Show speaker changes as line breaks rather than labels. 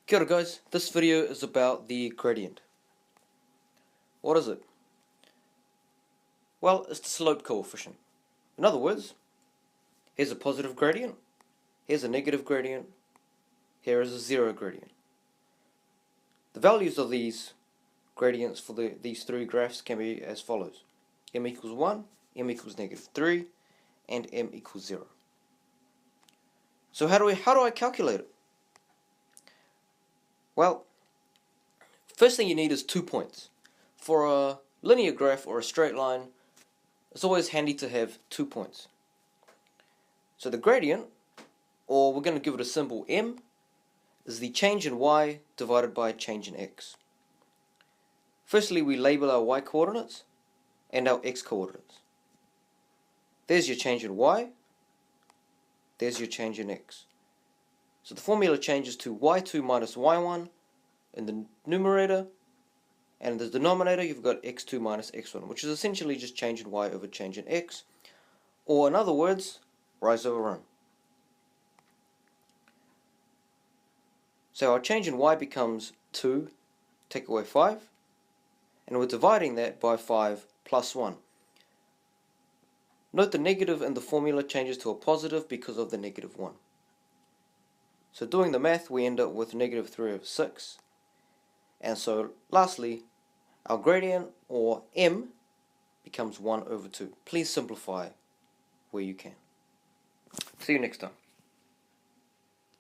Kia ora guys, this video is about the gradient. What is it? Well, it's the slope coefficient. In other words, here's a positive gradient, here's a negative gradient, here is a zero gradient. The values of these gradients for these three graphs can be as follows. M equals 1, M equals -3, and M equals 0. So how do I calculate it? Well, first thing you need is 2 points. For a linear graph or a straight line, it's always handy to have 2 points. So the gradient, or we're going to give it a symbol M, is the change in y divided by change in x. Firstly, we label our y coordinates and our x coordinates. There's your change in y, there's your change in x. So the formula changes to y2 minus y1 in the numerator, and in the denominator you've got x2 minus x1, which is essentially just change in y over change in x, or in other words, rise over run. So our change in y becomes 2, take away 5, and we're dividing that by 5 plus 1. Note the negative in the formula changes to a positive because of the -1. So doing the math, we end up with -3 over 6. And so lastly, our gradient, or M, becomes 1 over 2. Please simplify where you can. See you next time.